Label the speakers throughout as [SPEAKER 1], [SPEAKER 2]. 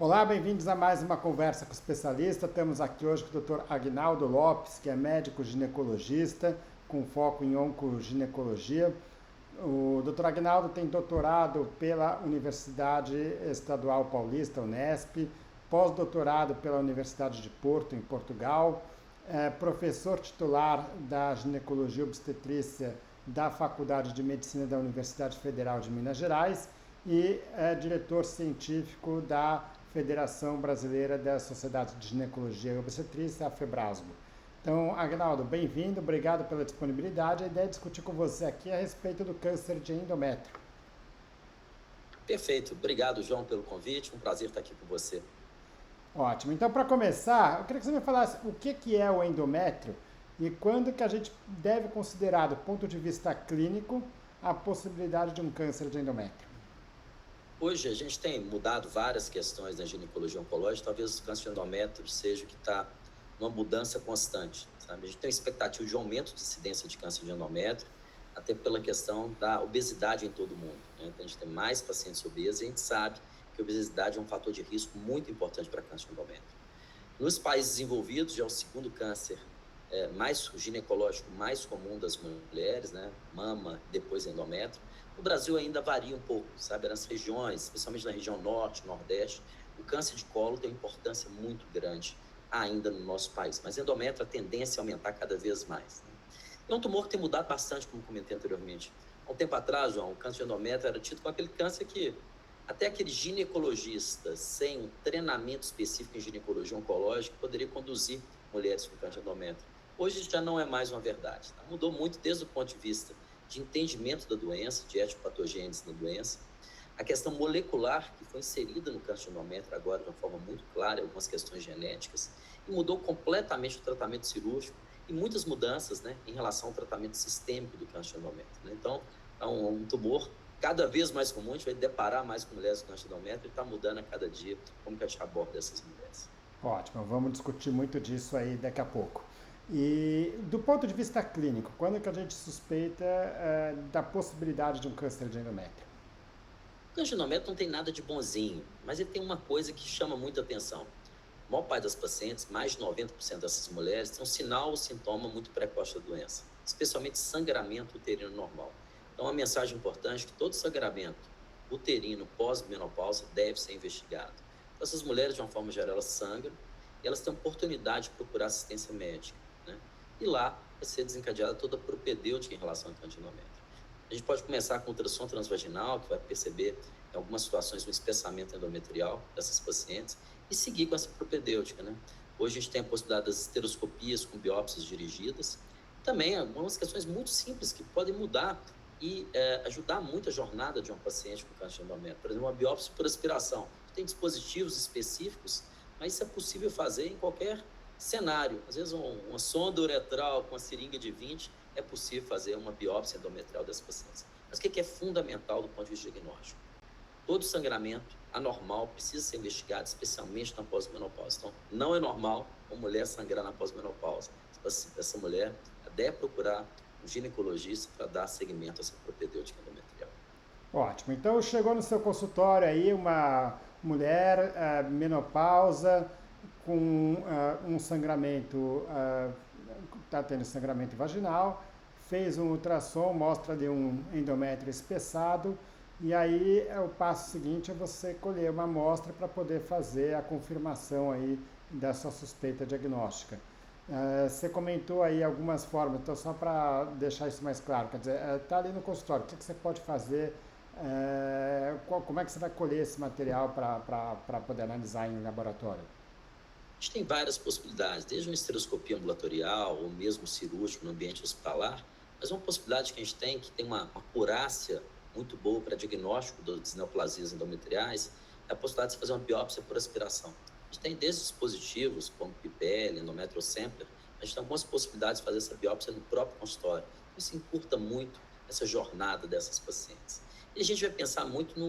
[SPEAKER 1] Olá, bem-vindos a mais uma conversa com o especialista. Estamos aqui hoje com o Dr. Agnaldo Lopes, que é médico ginecologista com foco em oncoginecologia. O Dr. Agnaldo tem doutorado pela Universidade Estadual Paulista, Unesp, pós-doutorado pela Universidade de Porto, em Portugal, é professor titular da ginecologia e obstetrícia da Faculdade de Medicina da Universidade Federal de Minas Gerais e é diretor científico da Federação Brasileira da Sociedade de Ginecologia e Obstetrícia, a FEBRASGO. Então, Agnaldo, bem-vindo, obrigado pela disponibilidade. A ideia é discutir com você aqui a respeito do câncer de endométrio.
[SPEAKER 2] Perfeito. Obrigado, João, pelo convite. Um prazer estar aqui com você.
[SPEAKER 1] Ótimo. Então, para começar, eu queria que você me falasse o que é o endométrio e quando que a gente deve considerar, do ponto de vista clínico, a possibilidade de um câncer de endométrio.
[SPEAKER 2] Hoje a gente tem mudado várias questões na ginecologia oncológica. Talvez o câncer de endométrio seja o que está numa mudança constante, sabe? A gente tem uma expectativa de aumento de incidência de câncer de endométrio, até pela questão da obesidade em todo o mundo, né? Então, a gente tem mais pacientes obesos e a gente sabe que a obesidade é um fator de risco muito importante para câncer de endométrio. Nos países desenvolvidos, já é o segundo câncer mais ginecológico mais comum das mulheres, né? Mama, depois endométrio. O Brasil ainda varia um pouco, sabe? Nas regiões, especialmente na região norte, nordeste, o câncer de colo tem uma importância muito grande ainda no nosso país. Mas endométrio, a tendência é aumentar cada vez mais, né? É um tumor que tem mudado bastante, como comentei anteriormente. Há um tempo atrás, João, o câncer de endométrio era tido como aquele câncer que até aquele ginecologista sem um treinamento específico em ginecologia oncológica poderia conduzir mulheres com câncer de endométrio. Hoje já não é mais uma verdade, tá? Mudou muito desde o ponto de vista de entendimento da doença, de etiopatogênese da doença. A questão molecular que foi inserida no câncer de endométrio agora de uma forma muito clara, algumas questões genéticas, e mudou completamente o tratamento cirúrgico e muitas mudanças, né, em relação ao tratamento sistêmico do câncer de endométrio, né? Então, é um tumor cada vez mais comum, a gente vai deparar mais com mulheres com câncer de endométrio e está mudando a cada dia como que a gente aborda essas mulheres.
[SPEAKER 1] Ótimo, vamos discutir muito disso aí daqui a pouco. E do ponto de vista clínico, quando é que a gente suspeita da possibilidade de um câncer de endométrio?
[SPEAKER 2] O câncer de endométrio não tem nada de bonzinho, mas ele tem uma coisa que chama muita atenção. A maior parte das pacientes, mais de 90% dessas mulheres, tem um sinal ou sintoma muito precoce da doença, especialmente sangramento uterino normal. Então, uma mensagem importante é que todo sangramento uterino pós-menopausa deve ser investigado. Então, essas mulheres, de uma forma geral, elas sangram e elas têm a oportunidade de procurar assistência médica, né? E lá vai ser desencadeada toda a propedêutica em relação ao câncer de endométrio. A gente pode começar com ultrassom transvaginal, que vai perceber, em algumas situações, um espessamento endometrial dessas pacientes, e seguir com essa propedêutica, né? Hoje a gente tem a possibilidade das esteroscopias com biópsias dirigidas. Também algumas questões muito simples que podem mudar e ajudar muito a jornada de uma paciente com câncer de endométrio. Por exemplo, uma biópsia por aspiração. Tem dispositivos específicos, mas isso é possível fazer em qualquer cenário. Às vezes uma sonda uretral com uma seringa de 20 é possível fazer uma biópsia endometrial dessas pacientes. Mas o que é fundamental do ponto de vista diagnóstico? Todo sangramento anormal precisa ser investigado, especialmente na pós-menopausa. Então, não é normal uma mulher sangrar na pós-menopausa. Essa mulher deve procurar um ginecologista para dar seguimento a essa propedêutica endometrial.
[SPEAKER 1] Ótimo. Então chegou no seu consultório aí uma mulher menopausa com um sangramento, está tendo sangramento vaginal, fez um ultrassom, mostra de um endométrio espessado, e aí o passo seguinte é você colher uma amostra para poder fazer a confirmação aí dessa suspeita diagnóstica. Você comentou aí algumas formas, então só para deixar isso mais claro, quer dizer, está ali no consultório, o que você pode fazer, como é que você vai colher esse material para poder analisar em laboratório?
[SPEAKER 2] A gente tem várias possibilidades, desde uma esteroscopia ambulatorial ou mesmo cirúrgico no ambiente hospitalar, mas uma possibilidade que a gente tem, que tem uma acurácia muito boa para diagnóstico das neoplasias endometriais, é a possibilidade de fazer uma biópsia por aspiração. A gente tem desde dispositivos, como PIPL, endometrial sampler, a gente tem algumas possibilidades de fazer essa biópsia no próprio consultório. Isso encurta muito essa jornada dessas pacientes. E a gente vai pensar muito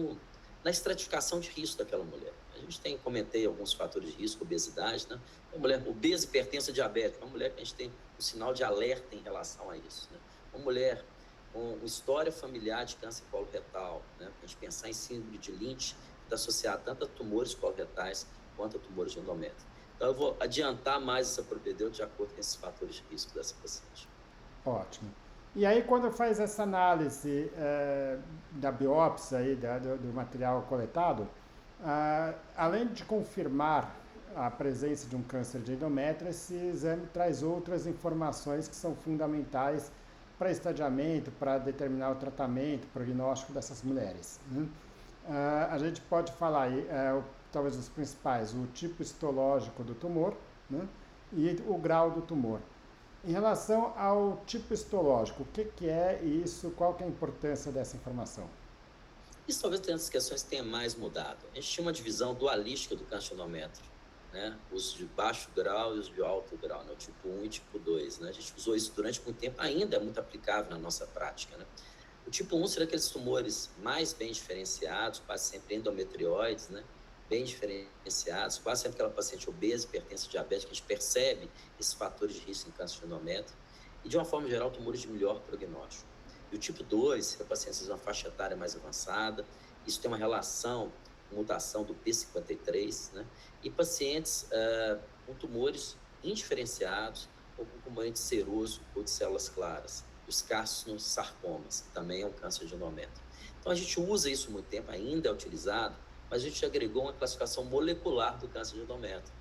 [SPEAKER 2] na estratificação de risco daquela mulher. A gente comentei alguns fatores de risco, obesidade, né? Uma mulher obesa, hipertensa, diabética, uma mulher que a gente tem um sinal de alerta em relação a isso, né? Uma mulher com história familiar de câncer coloretal, né? A gente pensar em síndrome de Lynch, está associado tanto a tumores coloretais quanto a tumores de endométrio. Então, eu vou adiantar mais essa propedêutica de acordo com esses fatores de risco dessa paciente.
[SPEAKER 1] Ótimo. E aí, quando faz essa análise da biópsia aí, do material coletado, além de confirmar a presença de um câncer de endométrio, esse exame traz outras informações que são fundamentais para estadiamento, para determinar o tratamento, o prognóstico dessas mulheres, né? A gente pode falar aí, talvez os principais, o tipo histológico do tumor, né? E o grau do tumor. Em relação ao tipo histológico, o que é isso? Qual que é a importância dessa informação?
[SPEAKER 2] Isso talvez tenha as questões que tenha mais mudado. A gente tinha uma divisão dualística do câncer de endométrio, né? Os de baixo grau e os de alto grau, né? O tipo 1 e tipo 2, né? A gente usou isso durante muito tempo, ainda é muito aplicável na nossa prática, né? O tipo 1 seria aqueles tumores mais bem diferenciados, quase sempre endometrioides, né? Bem diferenciados, quase sempre aquela paciente obesa, hipertensa, diabética, a gente percebe esses fatores de risco em câncer de endométrio. E, de uma forma geral, tumores de melhor prognóstico. E o tipo 2 seria pacientes de uma faixa etária mais avançada, isso tem uma relação com mutação do P53, né? E pacientes com tumores indiferenciados ou com componente seroso ou de células claras. Os carcinossarcomas, que também é um câncer de endométrio. Então, a gente usa isso há muito tempo, ainda é utilizado, mas a gente agregou uma classificação molecular do câncer de endométrio.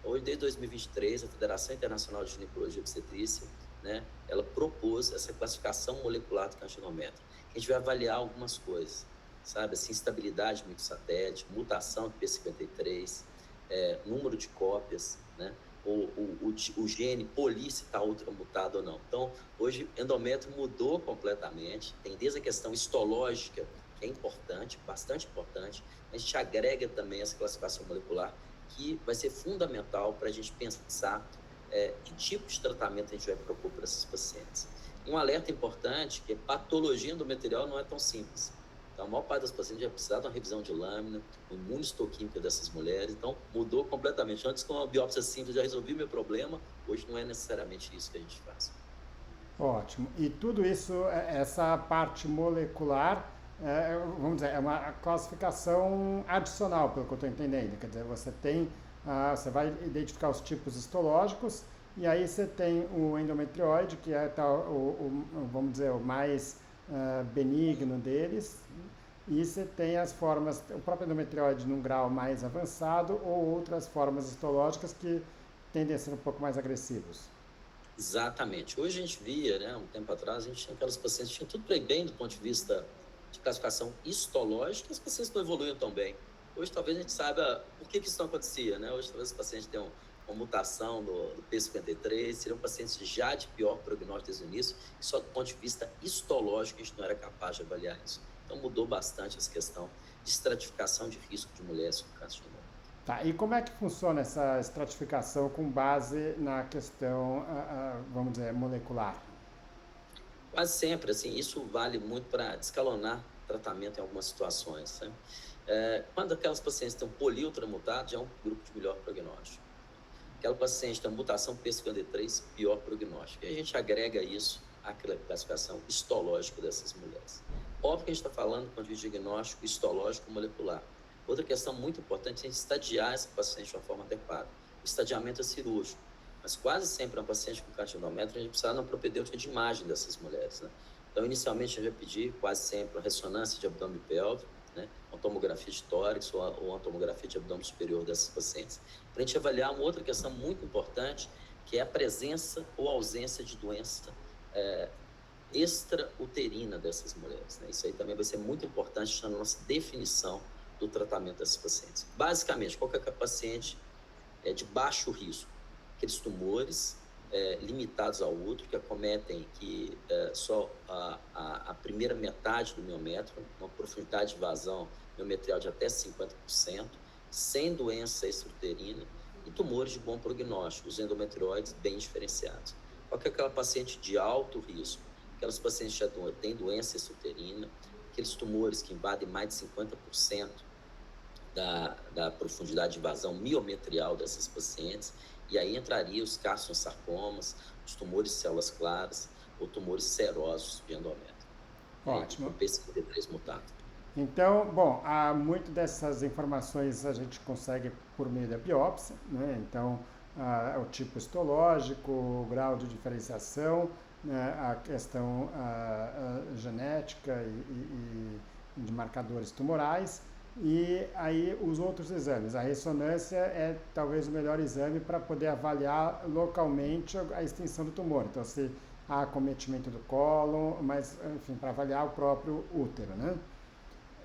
[SPEAKER 2] Hoje, desde 2023, a Federação Internacional de Ginecologia e Obstetrícia, né, ela propôs essa classificação molecular do câncer de endométrio. A gente vai avaliar algumas coisas, sabe? Assim, estabilidade do microsatélite, mutação do P53, número de cópias, né? O gene poli se está ultramutado ou não. Então, hoje, endométrio mudou completamente, tem desde a questão histológica, que é importante, bastante importante, a gente agrega também essa classificação molecular, que vai ser fundamental para a gente pensar que tipo de tratamento a gente vai propor para esses pacientes. E um alerta importante, que a patologia endometrial não é tão simples. Então, a maior parte das pacientes vai precisar de uma revisão de lâmina, uma imunistoquímica dessas mulheres. Então, mudou completamente. Antes, com uma biópsia simples, já resolvi meu problema. Hoje, não é necessariamente isso que a gente faz.
[SPEAKER 1] Ótimo. E tudo isso, essa parte molecular, vamos dizer, é uma classificação adicional, pelo que eu estou entendendo. Quer dizer, você vai identificar os tipos histológicos e aí você tem o endometrioide, que é vamos dizer, o mais benigno deles, e você tem as formas, o próprio endometrioide num grau mais avançado ou outras formas histológicas que tendem a ser um pouco mais agressivos.
[SPEAKER 2] Exatamente. Hoje a gente via, né, um tempo atrás, a gente tinha aquelas pacientes que tinham tudo bem do ponto de vista de classificação histológica, as pacientes não evoluíam tão bem. Hoje talvez a gente saiba por que isso não acontecia, né? Hoje talvez os pacientes tenham uma mutação do P53, seriam pacientes já de pior prognóstico desde o início, e só do ponto de vista histológico a gente não era capaz de avaliar isso. Então mudou bastante essa questão de estratificação de risco de mulheres com câncer de mama.
[SPEAKER 1] Tá, e como é que funciona essa estratificação com base na questão, vamos dizer, molecular?
[SPEAKER 2] Quase sempre, assim, isso vale muito para descalonar tratamento em algumas situações, né? Quando aquelas pacientes têm um poliultramutado, já é um grupo de melhor prognóstico. Aquela paciente tem mutação P53, pior prognóstico. E a gente agrega isso à classificação histológica dessas mulheres. Óbvio que a gente está falando com o diagnóstico histológico molecular. Outra questão muito importante é estadiar essa paciente de uma forma adequada. O estadiamento é cirúrgico, mas quase sempre uma paciente com câncer de endométrio, a gente precisa de uma propedêutica de imagem dessas mulheres, né? Então, inicialmente, a gente vai pedir quase sempre uma ressonância de abdômen pélvico, né? Uma tomografia de tórax ou uma tomografia de abdômen superior dessas pacientes, para a gente avaliar uma outra questão muito importante, que é a presença ou ausência de doença extrauterina dessas mulheres, né? Isso aí também vai ser muito importante na nossa definição do tratamento dessas pacientes. Basicamente, qualquer paciente de baixo risco, aqueles tumores limitados ao útero, que acometem só a primeira metade do miométrio, uma profundidade de vazão miometrial de até 50%, sem doença extrauterina e tumores de bom prognóstico, os endometrioides bem diferenciados. Qualquer aquela paciente de alto risco, aquelas pacientes que já têm doença extrauterina, aqueles tumores que invadem mais de 50% da profundidade de vazão miometrial dessas pacientes, e aí entraria os carcinossarcomas, os tumores de células claras ou tumores serosos de endométrio.
[SPEAKER 1] Ótimo.
[SPEAKER 2] Com P53 mutado.
[SPEAKER 1] Então, bom, há muito dessas informações a gente consegue por meio da biópsia, né? Então, o tipo histológico, o grau de diferenciação, né? A questão a genética e de marcadores tumorais. E aí os outros exames. A ressonância é talvez o melhor exame para poder avaliar localmente a extensão do tumor. Então, se há acometimento do cólon, mas, enfim, para avaliar o próprio útero, né?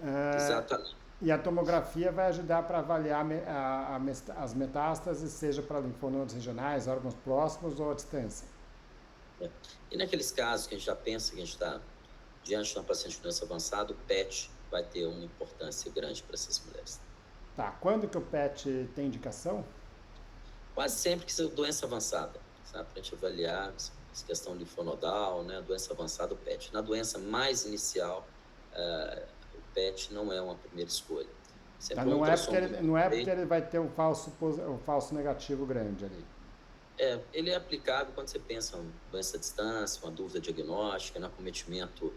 [SPEAKER 1] Ah,
[SPEAKER 2] Exatamente.
[SPEAKER 1] e a tomografia vai ajudar para avaliar as metástases, seja para linfonodos regionais, órgãos próximos ou à distância.
[SPEAKER 2] É. E naqueles casos que a gente já pensa que a gente está diante de uma paciente com doença avançada, o PET vai ter uma importância grande para essas mulheres.
[SPEAKER 1] Tá, quando que o PET tem indicação?
[SPEAKER 2] Quase sempre que isso é doença avançada, sabe? Para a gente avaliar essa questão linfonodal, né? Doença avançada, o PET. Na doença mais inicial, o PET não é uma primeira escolha.
[SPEAKER 1] Tá,
[SPEAKER 2] Sempre o ultrassom do
[SPEAKER 1] não é porque
[SPEAKER 2] peito,
[SPEAKER 1] ele vai ter um falso negativo grande ali.
[SPEAKER 2] ele é aplicável quando você pensa em doença à distância, uma dúvida diagnóstica, no acometimento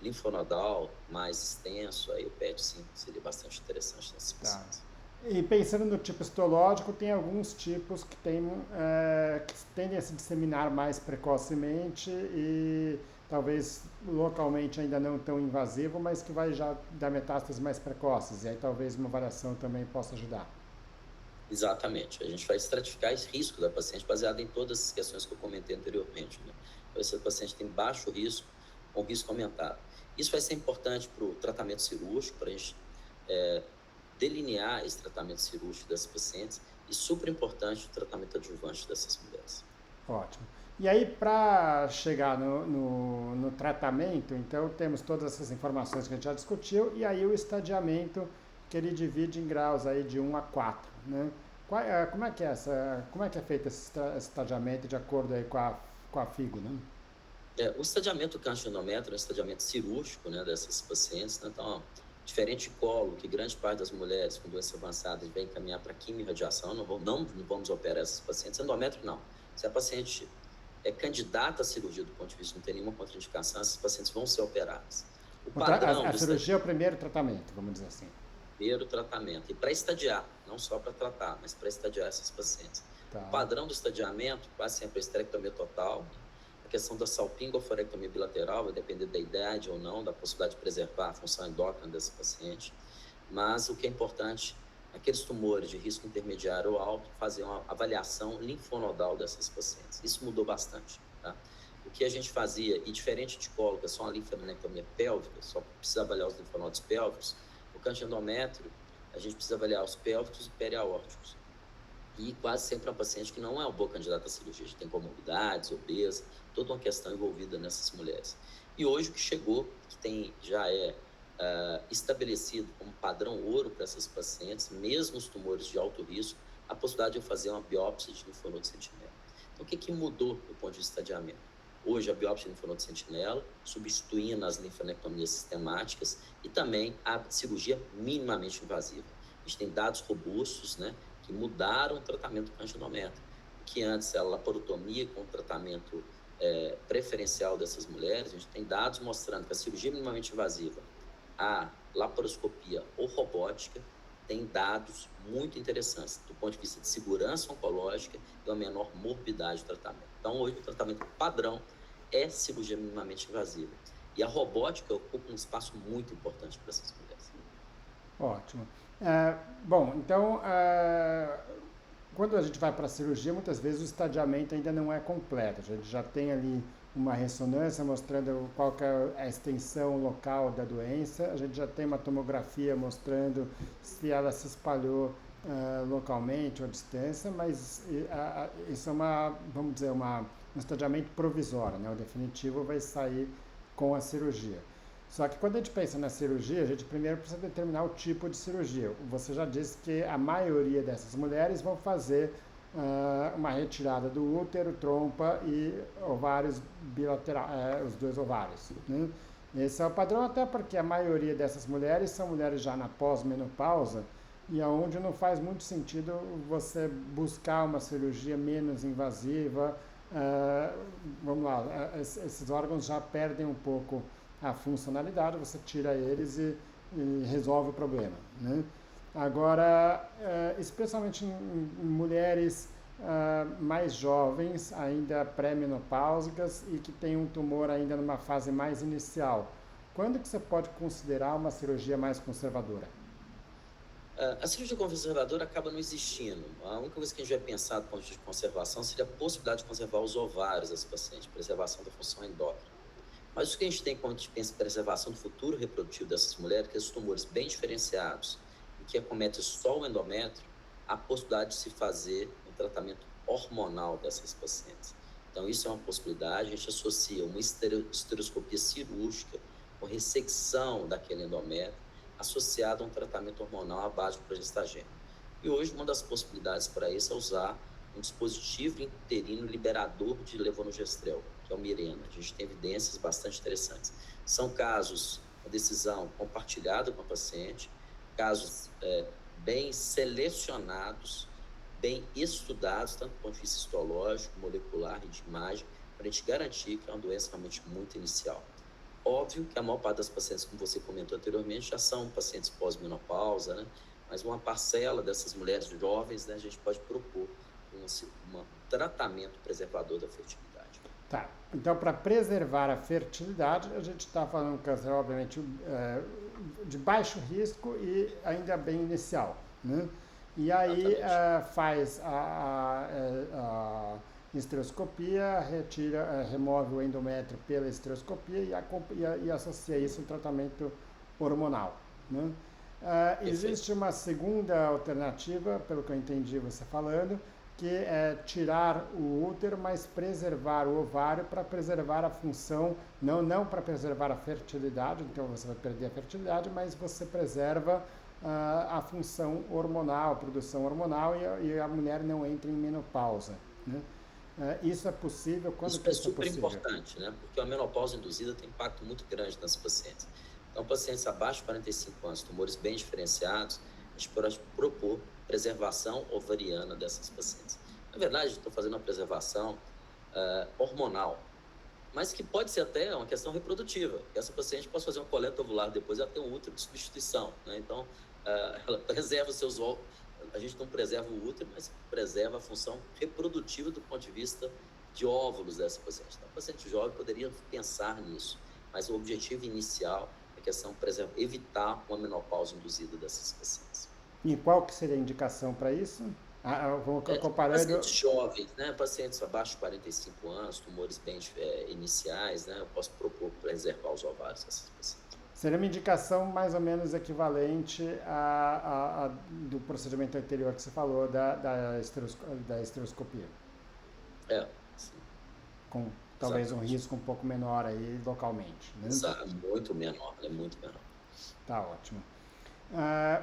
[SPEAKER 2] linfonodal mais extenso, aí o PET sim seria bastante interessante nessas
[SPEAKER 1] Tá.
[SPEAKER 2] pacientes.
[SPEAKER 1] E pensando no tipo histológico, tem alguns tipos que tendem a se disseminar mais precocemente e talvez localmente ainda não tão invasivo, mas que vai já dar metástases mais precoces. E aí talvez uma variação também possa ajudar.
[SPEAKER 2] Exatamente. A gente vai estratificar esse risco da paciente baseado em todas as questões que eu comentei anteriormente, né? Esse paciente tem baixo risco ou risco aumentado. Isso vai ser importante para o tratamento cirúrgico, para a gente delinear esse tratamento cirúrgico dessas pacientes e super importante o tratamento adjuvante dessas mulheres.
[SPEAKER 1] Ótimo. E aí, para chegar no tratamento, então temos todas essas informações que a gente já discutiu, e aí o estadiamento que ele divide em graus aí de 1 a 4, né? Como é que é feito esse estadiamento de acordo aí com a FIGO, né?
[SPEAKER 2] O estadiamento câncer-endométrio é um estadiamento cirúrgico, né, dessas pacientes, né? Então, ó, diferente de colo, que grande parte das mulheres com doença avançada vem encaminhar para quimio-radiação, não vamos operar essas pacientes. Endométrio, não. Se a paciente é candidata à cirurgia do ponto de vista, não tem nenhuma contraindicação, essas pacientes vão ser operadas. O padrão
[SPEAKER 1] A
[SPEAKER 2] do
[SPEAKER 1] cirurgia é o primeiro tratamento, vamos dizer assim.
[SPEAKER 2] primeiro tratamento, e para estadiar, não só para tratar, mas para estadiar essas pacientes.
[SPEAKER 1] Tá.
[SPEAKER 2] O padrão do estadiamento, quase sempre a esterectomia total, a questão da salpingoforectomia bilateral, vai depender da idade ou não, da possibilidade de preservar a função endócrina desse paciente, mas o que é importante, aqueles tumores de risco intermediário ou alto, fazer uma avaliação linfonodal dessas pacientes. Isso mudou bastante, tá? O que a gente fazia, e diferente de colo, que é só uma linfadenectomia pélvica, só precisa avaliar os linfonodos pélvicos, o câncer endométrio, a gente precisa avaliar os pélvicos e periaórticos. E quase sempre é um paciente que não é uma boa candidata à cirurgia, a gente tem comorbidades, obesa, toda uma questão envolvida nessas mulheres. E hoje o que chegou, que já é estabelecido como padrão ouro para essas pacientes, mesmo os tumores de alto risco, a possibilidade de eu fazer uma biópsia de linfonodo sentinela. Então, o que mudou do ponto de vista de estadiamento? Hoje, a biópsia de linfonodo sentinela, substituindo as linfanectomias sistemáticas e também a cirurgia minimamente invasiva. A gente tem dados robustos, né, que mudaram o tratamento do câncer endométrio, que antes era laparotomia com tratamento preferencial dessas mulheres. A gente tem dados mostrando que a cirurgia minimamente invasiva, a laparoscopia ou robótica, tem dados muito interessantes do ponto de vista de segurança oncológica e uma menor morbidade do tratamento. Então, hoje, o tratamento padrão é cirurgia minimamente invasiva. E a robótica ocupa um espaço muito importante para essas mulheres.
[SPEAKER 1] Ótimo. Bom, então, quando a gente vai para a cirurgia, muitas vezes o estadiamento ainda não é completo. A gente já tem ali uma ressonância mostrando qual que é a extensão local da doença, a gente já tem uma tomografia mostrando se ela se espalhou localmente ou à distância, mas isso é vamos dizer, um estadiamento provisório, né? O definitivo vai sair com a cirurgia. Só que quando a gente pensa na cirurgia, a gente primeiro precisa determinar o tipo de cirurgia. Você já disse que a maioria dessas mulheres vão fazer uma retirada do útero, trompa e ovários bilaterais, os dois ovários, né? Esse é o padrão, até porque a maioria dessas mulheres são mulheres já na pós-menopausa e aonde não faz muito sentido você buscar uma cirurgia menos invasiva. Vamos lá, esses órgãos já perdem um pouco a funcionalidade, você tira eles e resolve o problema, né? Agora, especialmente em mulheres mais jovens, ainda pré-menopáusicas e que têm um tumor ainda numa fase mais inicial, quando que você pode considerar uma cirurgia mais conservadora?
[SPEAKER 2] A cirurgia conservadora acaba não existindo. A única coisa que a gente vai pensar do ponto de vista de conservação seria a possibilidade de conservar os ovários desse paciente, preservação da função endócrina. Mas o que a gente tem quando a gente pensa em preservação do futuro reprodutivo dessas mulheres, que esses tumores bem diferenciados e que acometem só o endométrio, há a possibilidade de se fazer um tratamento hormonal dessas pacientes. Então, isso é uma possibilidade. A gente associa uma estereoscopia cirúrgica com ressecção daquele endométrio associado a um tratamento hormonal à base de progestagênio. E hoje, uma das possibilidades para isso é usar um dispositivo uterino liberador de levonorgestrel, que é o Mirena. A gente tem evidências bastante interessantes. São casos, uma decisão compartilhada com a paciente, casos bem selecionados, bem estudados, tanto do ponto de vista histológico, molecular e de imagem, para a gente garantir que é uma doença realmente muito inicial. Óbvio que a maior parte das pacientes, como você comentou anteriormente, já são pacientes pós-menopausa, né? Mas uma parcela dessas mulheres jovens, né, a gente pode propor um tratamento preservador da fertilidade.
[SPEAKER 1] Tá, então para preservar a fertilidade, a gente está falando de um câncer, obviamente, de baixo risco e ainda bem inicial, né? E aí faz a estereoscopia, remove o endométrio pela estereoscopia e associa isso a um tratamento hormonal, né? Existe uma segunda alternativa, pelo que eu entendi você falando, que é tirar o útero, mas preservar o ovário para preservar a função, não para preservar a fertilidade, então você vai perder a fertilidade, mas você preserva a função hormonal, a produção hormonal e a mulher não entra em menopausa, né? Isso é possível? Quando
[SPEAKER 2] isso
[SPEAKER 1] que
[SPEAKER 2] é
[SPEAKER 1] isso é
[SPEAKER 2] super
[SPEAKER 1] possível?
[SPEAKER 2] importante, né? Porque a menopausa induzida tem impacto muito grande nas pacientes. Então, pacientes abaixo de 45 anos, tumores bem diferenciados, a gente pode propor preservação ovariana dessas pacientes. Na verdade, estou fazendo uma preservação hormonal, mas que pode ser até uma questão reprodutiva. Essa paciente pode fazer uma coleta ovular depois, ela tem um útero de substituição, né? Então, ela preserva os seus óvulos. A gente não preserva o útero, mas preserva a função reprodutiva do ponto de vista de óvulos dessa paciente. Então, a paciente jovem poderia pensar nisso, mas o objetivo inicial é a questão de evitar uma menopausa induzida dessas pacientes.
[SPEAKER 1] E qual que seria a indicação para isso? Vamos comparando...
[SPEAKER 2] Pacientes jovens, né? Pacientes abaixo de 45 anos, tumores bem iniciais, né? Eu posso propor preservar os ovários dessas pacientes.
[SPEAKER 1] Seria uma indicação mais ou menos equivalente do procedimento anterior que você falou, da estereoscopia.
[SPEAKER 2] Sim.
[SPEAKER 1] Com talvez um risco um pouco menor aí localmente, né?
[SPEAKER 2] Exato, muito menor, muito menor.
[SPEAKER 1] Tá ótimo.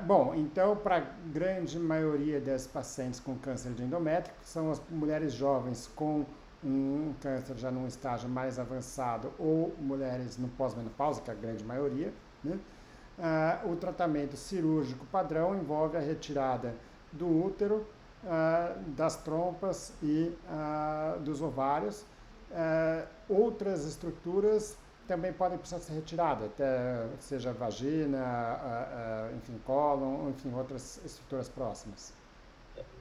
[SPEAKER 1] Bom, então, para a grande maioria das pacientes com câncer de endométrio, que são as mulheres jovens com um câncer já num estágio mais avançado ou mulheres no pós-menopausa, que é a grande maioria, né? O tratamento cirúrgico padrão envolve a retirada do útero, das trompas e dos ovários. Outras estruturas também podem precisar ser retiradas, até seja vagina, enfim, cólon, enfim, outras estruturas próximas.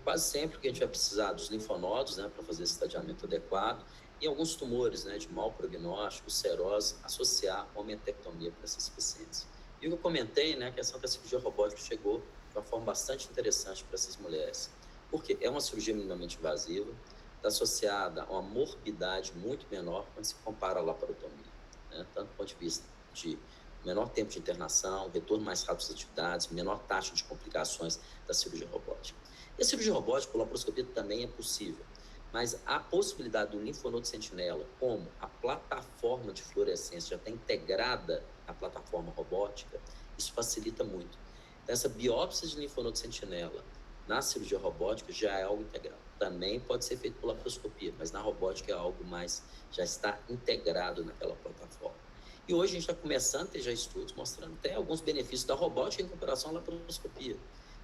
[SPEAKER 2] Quase sempre que a gente vai precisar dos linfonodos, né, para fazer esse estadiamento adequado, e alguns tumores, né, de mau prognóstico, serose, associar homeotectomia para essas pacientes. E o que eu comentei, né, a questão que a cirurgia robótica chegou de uma forma bastante interessante para essas mulheres. Porque é uma cirurgia minimamente invasiva, está associada a uma morbidade muito menor quando se compara à laparotomia, né, tanto do ponto de vista de menor tempo de internação, retorno mais rápido às atividades, menor taxa de complicações da cirurgia robótica. E a cirurgia robótica, a laparoscopia também é possível, mas a possibilidade do linfonodo sentinela, como a plataforma de fluorescência já está integrada à plataforma robótica, isso facilita muito. Então, essa biópsia de linfonodo sentinela na cirurgia robótica já é algo integral. Também pode ser feito por laparoscopia, mas na robótica é algo mais, já está integrado naquela plataforma. E hoje a gente está começando a ter já estudos mostrando até alguns benefícios da robótica em comparação à laparoscopia.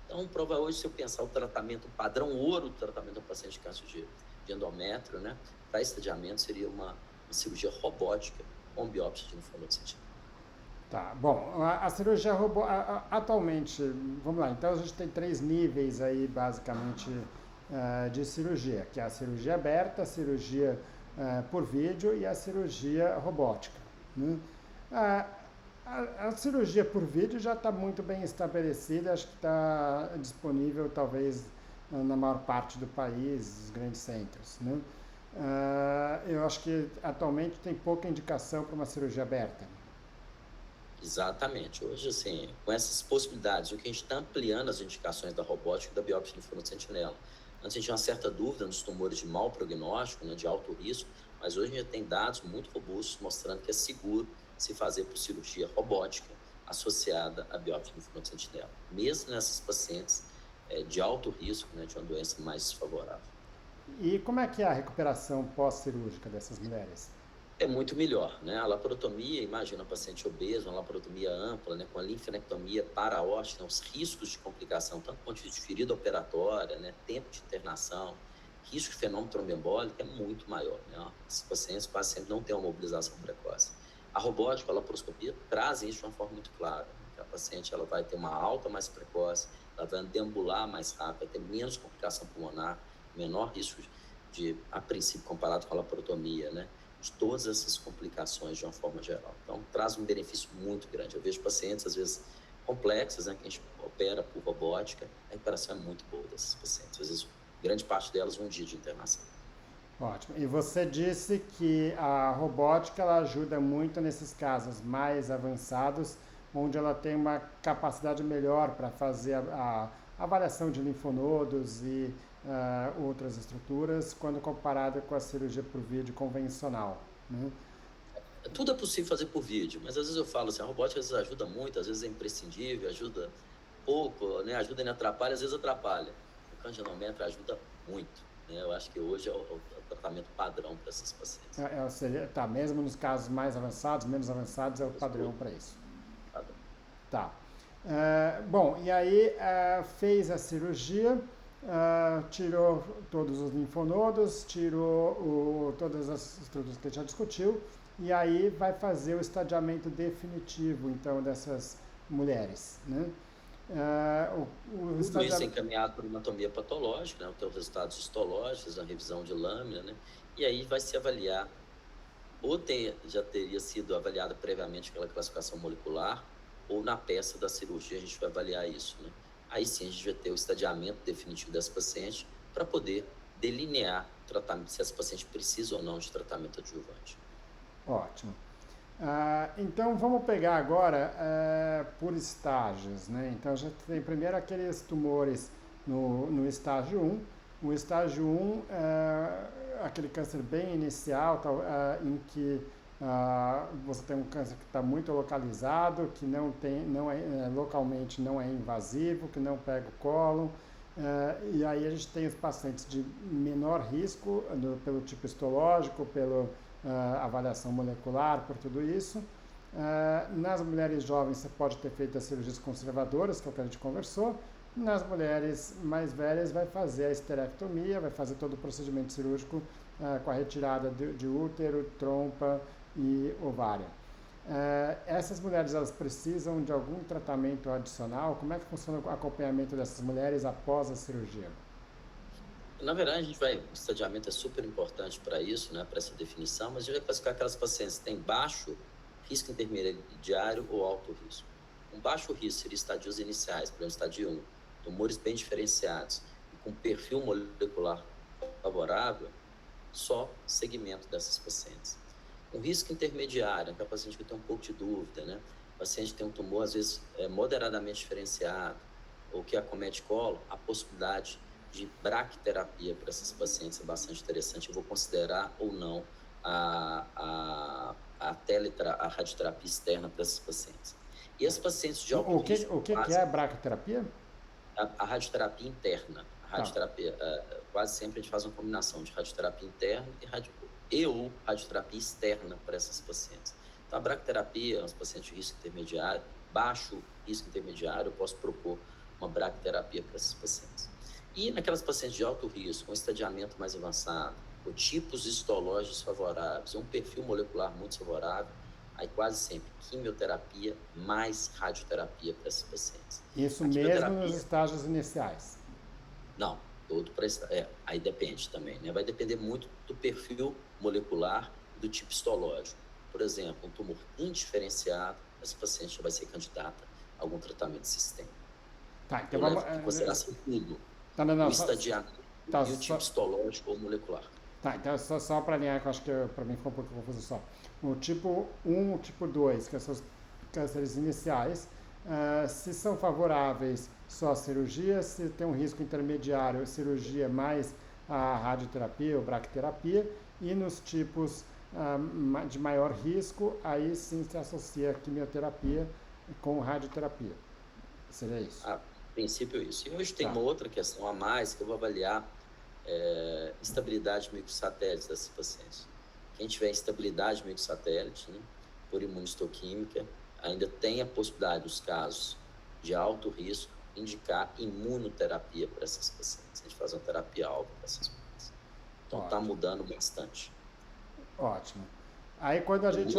[SPEAKER 2] Então, prova hoje, se eu pensar o tratamento, o padrão ouro do tratamento do paciente de câncer de endométrio, né, para estadiamento, seria uma cirurgia robótica com biópsia de linfonodo sentinela.
[SPEAKER 1] Tá, bom, a cirurgia robô, atualmente, vamos lá, então a gente tem três níveis aí, basicamente, de cirurgia, que é a cirurgia aberta, a cirurgia por vídeo e a cirurgia robótica, né? A, a cirurgia por vídeo já está muito bem estabelecida, acho que está disponível, talvez, na maior parte do país, os grandes centros, né? Eu acho que atualmente tem pouca indicação para uma cirurgia aberta.
[SPEAKER 2] Exatamente. Hoje, assim, com essas possibilidades, o que a gente está ampliando as indicações da robótica e da biópsia de linfonodo sentinela. Antes a gente tinha uma certa dúvida nos tumores de mau prognóstico, né, de alto risco, mas hoje a gente tem dados muito robustos mostrando que é seguro se fazer por cirurgia robótica associada à biópsia de linfonodo sentinela, mesmo nessas pacientes de alto risco, né, de uma doença mais desfavorável.
[SPEAKER 1] E como é que é a recuperação pós-cirúrgica dessas mulheres?
[SPEAKER 2] É muito melhor, né? A laparotomia, imagina um paciente obeso, uma laparotomia ampla, né? Com a linfenectomia paraóstica, né? Os riscos de complicação, tanto do ponto de vista de ferida operatória, né? Tempo de internação, risco de fenômeno tromboembólico é muito maior, né? Esses pacientes quase sempre não têm uma mobilização precoce. A robótica, a laparoscopia, trazem isso de uma forma muito clara, né? Que a paciente ela vai ter uma alta mais precoce, ela vai deambular mais rápido, vai ter menos complicação pulmonar, menor risco de, a princípio, comparado com a laparotomia, né? De todas essas complicações de uma forma geral. Então, traz um benefício muito grande. Eu vejo pacientes, às vezes, complexas, né, que a gente opera por robótica, a recuperação é muito boa desses pacientes. Às vezes, grande parte delas, um dia de internação.
[SPEAKER 1] Ótimo. E você disse que a robótica ela ajuda muito nesses casos mais avançados, onde ela tem uma capacidade melhor para fazer a avaliação de linfonodos e outras estruturas, quando comparada com a cirurgia por vídeo convencional, né?
[SPEAKER 2] Tudo é possível fazer por vídeo, mas às vezes eu falo assim, a robótica às vezes ajuda muito, às vezes é imprescindível, ajuda pouco, né? Ajuda e não atrapalha, às vezes atrapalha. O cangenômetro ajuda muito, né? Eu acho que hoje é o tratamento padrão para esses pacientes.
[SPEAKER 1] Tá, mesmo nos casos mais avançados, menos avançados, é o padrão para isso.
[SPEAKER 2] Padrão.
[SPEAKER 1] Tá. Bom, e aí fez a cirurgia, tirou todos os linfonodos, tirou todas as estruturas que a gente já discutiu, e aí vai fazer o estadiamento definitivo, então, dessas mulheres, né?
[SPEAKER 2] Tudo isso é encaminhado por uma anatomia patológica, né? Tem os resultados histológicos, a revisão de lâmina, né? E aí vai se avaliar, já teria sido avaliada previamente pela classificação molecular, ou na peça da cirurgia a gente vai avaliar isso, né? Aí sim a gente vai ter o estadiamento definitivo dessa paciente para poder delinear o tratamento, se essa paciente precisa ou não de tratamento adjuvante.
[SPEAKER 1] Ótimo. Então vamos pegar agora por estágios, né? Então a gente tem primeiro aqueles tumores no estágio 1. O estágio 1 é aquele câncer bem inicial, em que você tem um câncer que está muito localizado, que localmente não é invasivo, que não pega o cólon. E aí a gente tem os pacientes de menor risco, pelo tipo histológico, pela avaliação molecular, por tudo isso. Nas mulheres jovens você pode ter feito as cirurgias conservadoras, que é o que a gente conversou. Nas mulheres mais velhas vai fazer a esterectomia, vai fazer todo o procedimento cirúrgico com a retirada de útero, trompa e ovário. Essas mulheres elas precisam de algum tratamento adicional? Como é que funciona o acompanhamento dessas mulheres após a cirurgia?
[SPEAKER 2] Na verdade, o estadiamento é super importante para isso, né, para essa definição, mas a gente vai classificar aquelas pacientes que têm baixo risco intermediário ou alto risco. Com baixo risco seria estadios iniciais, por exemplo, estadio 1, tumores bem diferenciados e com perfil molecular favorável, só segmento dessas pacientes. Um risco intermediário, que é a paciente que tem um pouco de dúvida, né? O paciente tem um tumor, às vezes, moderadamente diferenciado, ou que acomete colo, a possibilidade de braquiterapia para esses pacientes é bastante interessante. Eu vou considerar ou não a radioterapia externa para esses pacientes. E esses pacientes de alto risco...
[SPEAKER 1] O que é a braquiterapia?
[SPEAKER 2] A radioterapia interna. A radioterapia, quase sempre a gente faz uma combinação de radioterapia interna ou radioterapia externa para essas pacientes. Então, a braquiterapia, os pacientes de risco intermediário, baixo risco intermediário, eu posso propor uma braquiterapia para esses pacientes. E naquelas pacientes de alto risco, com estadiamento mais avançado, com tipos histológicos favoráveis, um perfil molecular muito favorável, aí quase sempre quimioterapia mais radioterapia para esses pacientes.
[SPEAKER 1] Isso
[SPEAKER 2] A
[SPEAKER 1] mesmo nos
[SPEAKER 2] quimioterapia,
[SPEAKER 1] estágios iniciais.
[SPEAKER 2] não, todo para aí depende também, né? Vai depender muito do perfil molecular e do tipo histológico. Por exemplo, um tumor indiferenciado, essa paciente já vai ser candidata a algum tratamento sistêmico.
[SPEAKER 1] Tá, então
[SPEAKER 2] Eu
[SPEAKER 1] vamos.
[SPEAKER 2] levo em consideração tudo,
[SPEAKER 1] Não, não,
[SPEAKER 2] o
[SPEAKER 1] não,
[SPEAKER 2] estadiamento
[SPEAKER 1] tá,
[SPEAKER 2] e o tipo histológico ou molecular.
[SPEAKER 1] tá, então só para alinhar, que eu acho que para mim ficou um pouco confuso só. O tipo 1 e o tipo 2, que são os cânceres iniciais, se são favoráveis só a cirurgia, se tem um risco intermediário, cirurgia mais a radioterapia ou braquiterapia, e nos tipos de maior risco, aí sim se associa a quimioterapia com radioterapia. Seria isso?
[SPEAKER 2] A princípio, isso. E hoje tem
[SPEAKER 1] Tá.
[SPEAKER 2] uma outra questão a mais que eu vou avaliar instabilidade microsatélite desses pacientes. Quem tiver instabilidade microsatélite, né, por imunistoquímica, ainda tem a possibilidade, nos casos de alto risco, indicar imunoterapia para esses pacientes. A gente faz uma terapia-alvo para esses pacientes. Então, está mudando bastante.
[SPEAKER 1] Ótimo. Aí quando a gente...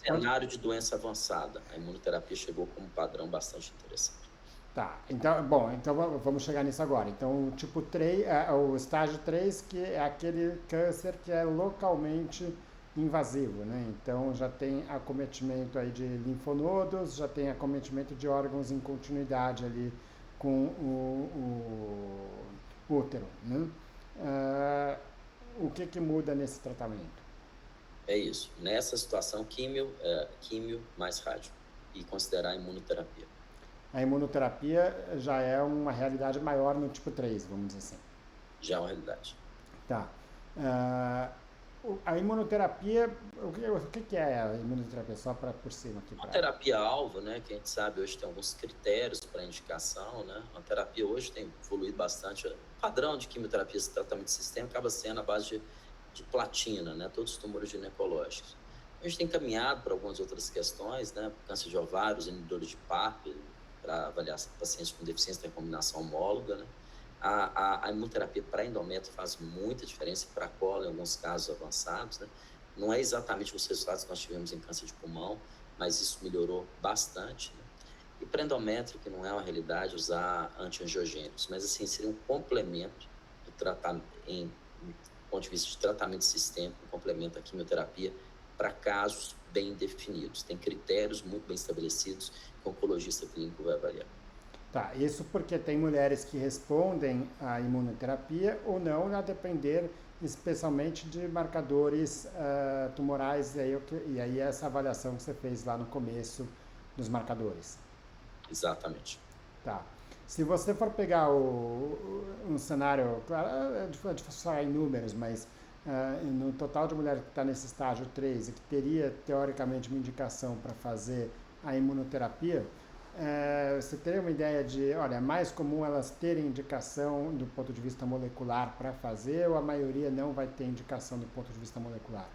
[SPEAKER 2] Cenário de doença avançada, a imunoterapia chegou como padrão bastante interessante.
[SPEAKER 1] Tá, então, bom, então vamos chegar nisso agora. Então, o tipo 3, o estágio 3, que é aquele câncer que é localmente invasivo, né? Então, já tem acometimento aí de linfonodos, já tem acometimento de órgãos em continuidade ali com o útero, né? O que muda nesse tratamento?
[SPEAKER 2] É isso. Nessa situação, químio mais rádio e considerar a imunoterapia.
[SPEAKER 1] A imunoterapia já é uma realidade maior no tipo 3, vamos dizer assim.
[SPEAKER 2] Já é uma realidade.
[SPEAKER 1] Tá. A imunoterapia, o que é a imunoterapia? Só para por cima aqui.
[SPEAKER 2] Uma terapia-alvo, né, que a gente sabe hoje tem alguns critérios para indicação, né? A terapia hoje tem evoluído bastante. O padrão de quimioterapia, esse tratamento sistêmico, acaba sendo a base de platina, né? Todos os tumores ginecológicos. A gente tem caminhado para algumas outras questões, né? Câncer de ovários, inibidores de PARP, para avaliar pacientes com deficiência da recombinação homóloga, né? A imunoterapia para endométrio faz muita diferença, para colo em alguns casos avançados, né? Não é exatamente os resultados que nós tivemos em câncer de pulmão, mas isso melhorou bastante, né? E para endométrio, que não é uma realidade, usar antiangiogênicos, mas assim, seria um complemento do tratamento, do ponto de vista de tratamento sistêmico, um complemento à quimioterapia para casos bem definidos. Tem critérios muito bem estabelecidos que o oncologista clínico vai avaliar.
[SPEAKER 1] Tá, isso porque tem mulheres que respondem à imunoterapia ou não, a depender especialmente de marcadores tumorais, e aí essa avaliação que você fez lá no começo dos marcadores.
[SPEAKER 2] Exatamente.
[SPEAKER 1] Tá. Se você for pegar um cenário, claro, é difícil falar em números, mas no total de mulheres que está nesse estágio 3 e que teria, teoricamente, uma indicação para fazer a imunoterapia, você teria uma ideia de, olha, é mais comum elas terem indicação do ponto de vista molecular para fazer ou a maioria não vai ter indicação do ponto de vista molecular?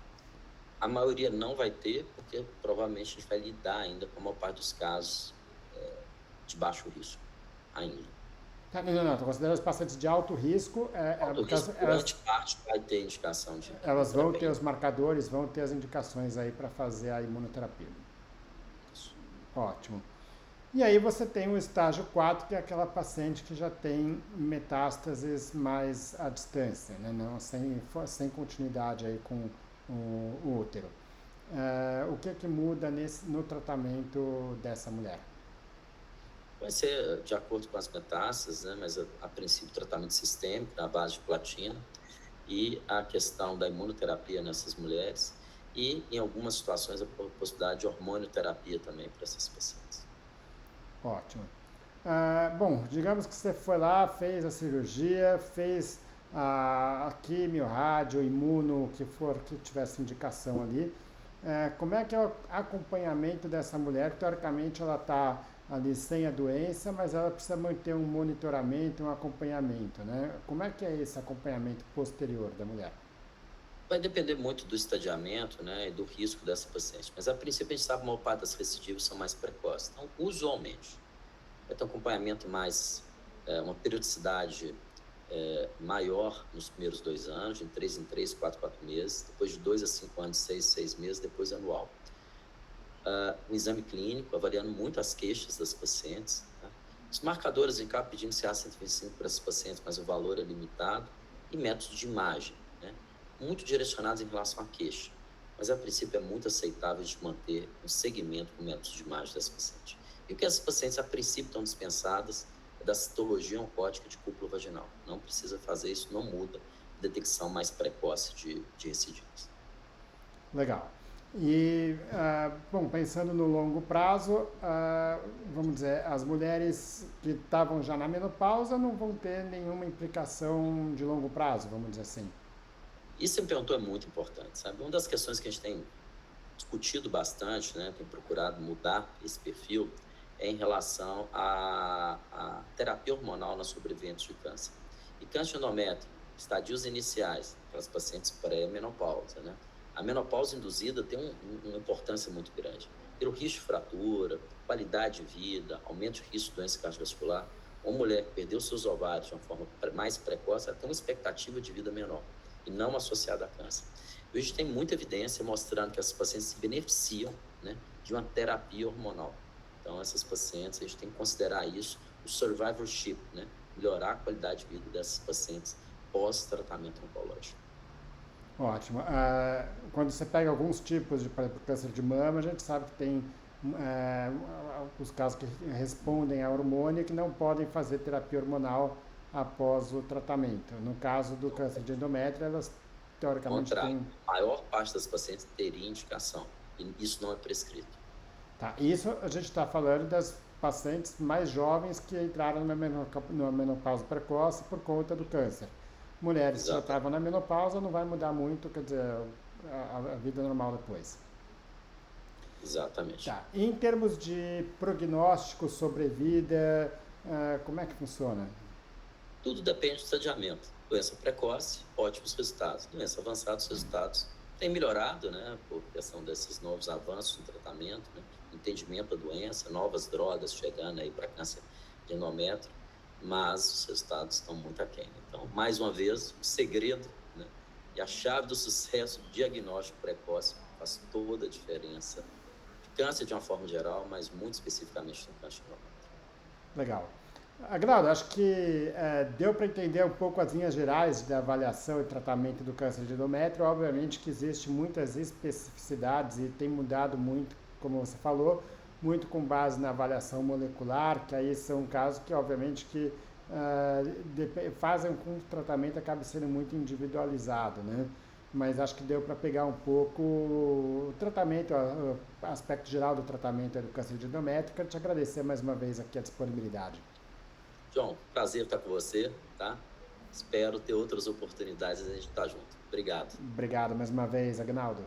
[SPEAKER 2] A maioria não vai ter, porque provavelmente a gente vai lidar ainda com a maior parte dos casos de baixo risco, ainda.
[SPEAKER 1] Não, estou considerando os pacientes de alto risco.
[SPEAKER 2] Alto risco, grande parte vai ter indicação de
[SPEAKER 1] elas vão ter os marcadores, vão ter as indicações aí para fazer a imunoterapia.
[SPEAKER 2] Isso.
[SPEAKER 1] Ótimo. E aí você tem o estágio 4, que é aquela paciente que já tem metástases mais à distância, né? Não, sem continuidade aí com o útero. O que muda no tratamento dessa mulher?
[SPEAKER 2] Vai ser de acordo com as metástases, né? Mas a princípio tratamento sistêmico na base de platina e a questão da imunoterapia nessas mulheres e em algumas situações a possibilidade de hormonioterapia também para essas pacientes.
[SPEAKER 1] Ótimo. Bom, digamos que você foi lá, fez a cirurgia, fez a quimio, rádio, imuno, o que for que tivesse indicação ali. Como é que é o acompanhamento dessa mulher? Teoricamente ela está ali sem a doença, mas ela precisa manter um monitoramento, um acompanhamento, né? Como é que é esse acompanhamento posterior da mulher?
[SPEAKER 2] Vai depender muito do estadiamento, né, e do risco dessa paciente. Mas, a princípio, a gente sabe que a maior parte das recidivas são mais precoces. Então, usualmente, vai ter um acompanhamento mais, uma periodicidade maior nos primeiros 2 anos, de 3 em 3, 4 em 4 meses. Depois de 2 a 5 anos, 6 em 6 meses, depois anual. um exame clínico, avaliando muito as queixas das pacientes. Tá? Os marcadores em capa pedindo CA-125 para esses pacientes, mas o valor é limitado. E métodos de imagem, né? Muito direcionados em relação à queixa. Mas, a princípio, é muito aceitável de manter um segmento com métodos de imagem das pacientes. E o que essas pacientes, a princípio, estão dispensadas é da citologia oncótica de cúpula vaginal. Não precisa fazer isso, não muda a detecção mais precoce de recidivas.
[SPEAKER 1] Legal. E, bom, pensando no longo prazo, vamos dizer, as mulheres que estavam já na menopausa não vão ter nenhuma implicação de longo prazo, vamos dizer assim.
[SPEAKER 2] Isso que você me perguntou é muito importante, sabe? Uma das questões que a gente tem discutido bastante, né, tem procurado mudar esse perfil, é em relação à terapia hormonal nas sobreviventes de câncer. E câncer de endométrio, estadios iniciais, para as pacientes pré-menopausa, né? A menopausa induzida tem uma importância muito grande. Pelo risco de fratura, qualidade de vida, aumento de risco de doença cardiovascular. Uma mulher que perdeu seus ovários de uma forma mais precoce, ela tem uma expectativa de vida menor e não associada a câncer. E hoje tem muita evidência mostrando que essas pacientes se beneficiam, né, de uma terapia hormonal. Então, essas pacientes, a gente tem que considerar isso, o survivorship, né, melhorar a qualidade de vida dessas pacientes pós-tratamento oncológico.
[SPEAKER 1] Ótimo. Quando você pega alguns tipos de câncer de mama, a gente sabe que tem ah, os casos que respondem a hormônio que não podem fazer terapia hormonal após o tratamento. No caso do câncer de endométrio, elas
[SPEAKER 2] Ao
[SPEAKER 1] teoricamente
[SPEAKER 2] contrário,
[SPEAKER 1] têm.
[SPEAKER 2] a maior parte das pacientes teria indicação, e isso não é prescrito.
[SPEAKER 1] Tá, isso a gente está falando das pacientes mais jovens que entraram na menopausa precoce por conta do câncer. Mulheres que já
[SPEAKER 2] Exato,
[SPEAKER 1] estavam na menopausa não vai mudar muito, quer dizer, a vida normal depois.
[SPEAKER 2] exatamente.
[SPEAKER 1] Tá. Em termos de prognóstico, sobrevida, como é que funciona?
[SPEAKER 2] Tudo depende do estadiamento. Doença precoce, ótimos resultados. Doença avançada, os resultados têm melhorado, né, por questão desses novos avanços no tratamento, né, entendimento da doença, novas drogas chegando aí para câncer de endométrio, mas os resultados estão muito aquém. Então, mais uma vez, o segredo, né, e a chave do sucesso do diagnóstico precoce faz toda a diferença. De câncer de uma forma geral, mas muito especificamente no câncer de endométrio.
[SPEAKER 1] Legal. Agnaldo, acho que deu para entender um pouco as linhas gerais da avaliação e tratamento do câncer de endométrio. Obviamente que existe muitas especificidades e tem mudado muito, como você falou, muito com base na avaliação molecular, que aí são casos que, obviamente, que fazem com que o tratamento acabe sendo muito individualizado, né? Mas acho que deu para pegar um pouco o tratamento, o aspecto geral do tratamento do câncer de endométrio. Quero te agradecer mais uma vez aqui a disponibilidade.
[SPEAKER 2] João, prazer estar com você, tá? Espero ter outras oportunidades e a gente estar junto. Obrigado.
[SPEAKER 1] Obrigado mais uma vez, Agnaldo.